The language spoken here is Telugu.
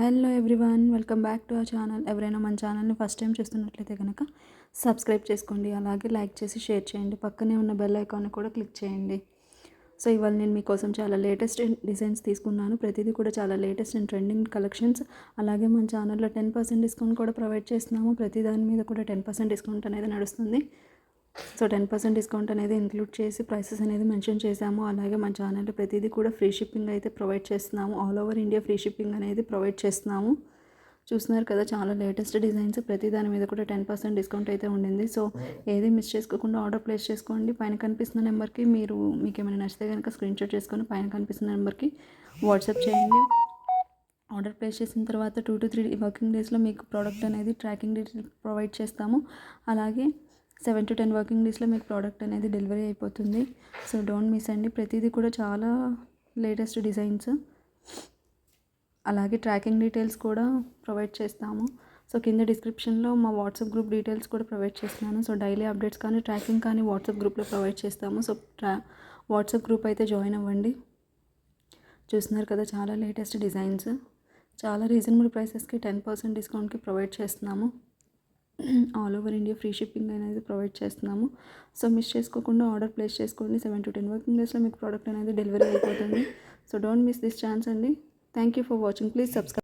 Hello everyone, welcome back to our channel. ఎవరైనా మన ఛానల్ని ఫస్ట్ టైం చూస్తున్నట్లయితే కనుక సబ్స్క్రైబ్ చేసుకోండి, అలాగే లైక్ చేసి షేర్ చేయండి, పక్కనే ఉన్న బెల్ ఐకాన్ కూడా క్లిక్ చేయండి. సో ఇవాళ నేను మీకోసం చాలా లేటెస్ట్ డిజైన్స్ తీసుకున్నాను. ప్రతిదీ కూడా చాలా లేటెస్ట్ అండ్ ట్రెండింగ్ కలెక్షన్స్. అలాగే మన ఛానల్లో 10% డిస్కౌంట్ కూడా ప్రొవైడ్ చేస్తున్నాము. ప్రతి దాని మీద కూడా 10% డిస్కౌంట్ అనేది నడుస్తుంది. సో 10% డిస్కౌంట్ అనేది ఇంక్లూడ్ చేసి ప్రైసెస్ అనేది మెన్షన్ చేశాము. అలాగే మన ఛానల్లో ప్రతిదీ కూడా ఫ్రీ షిప్పింగ్ అయితే ప్రొవైడ్ చేస్తున్నాము. All over India free shipping అనేది ప్రొవైడ్ చేస్తున్నాము. చూస్తున్నారు కదా, చాలా లేటెస్ట్ డిజైన్స్. ప్రతి దాని మీద కూడా 10% డిస్కౌంట్ అయితే ఉండింది. సో ఏది మిస్ చేసుకోకుండా ఆర్డర్ ప్లేస్ చేసుకోండి. పైన కనిపిస్తున్న నెంబర్కి మీకు ఏమైనా నచ్చితే కనుక స్క్రీన్ షాట్ చేసుకొని పైన కనిపిస్తున్న నెంబర్కి వాట్సాప్ చేయండి. ఆర్డర్ ప్లేస్ చేసిన తర్వాత 2 to 3 వర్కింగ్ డేస్లో మీకు ప్రోడక్ట్ అనేది ట్రాకింగ్ డీటెయిల్ ప్రొవైడ్ చేస్తాము. అలాగే 7 to 10 వర్కింగ్ డేస్లో మీకు ప్రోడక్ట్ అనేది డెలివరీ అయిపోతుంది. సో డోంట్ మిస్ అండి. ప్రతిదీ కూడా చాలా లేటెస్ట్ డిజైన్స్. అలాగే ట్రాకింగ్ డీటెయిల్స్ కూడా ప్రొవైడ్ చేస్తాము. సో కింద డిస్క్రిప్షన్లో మా వాట్సాప్ గ్రూప్ డీటెయిల్స్ కూడా ప్రొవైడ్ చేస్తున్నాను. సో డైలీ అప్డేట్స్ కానీ ట్రాకింగ్ కానీ వాట్సాప్ గ్రూప్లో ప్రొవైడ్ చేస్తాము. సో వాట్సాప్ గ్రూప్ అయితే జాయిన్ అవ్వండి. చూస్తున్నారు కదా, చాలా లేటెస్ట్ డిజైన్స్, చాలా రీజనబుల్ ప్రైసెస్కి 10% డిస్కౌంట్కి ప్రొవైడ్ చేస్తున్నాము. All over India free shipping అనేది ప్రొవైడ్ చేస్తున్నాము. సో మిస్ చేసుకోకుండా ఆర్డర్ ప్లేస్ చేసుకోండి. 7 to 10 వర్కింగ్ డేస్లో మీకు ప్రోడక్ట్ అనేది డెలివరీ అయిపోతుంది. So don't miss this chance అండి. Thank you for watching. Please subscribe.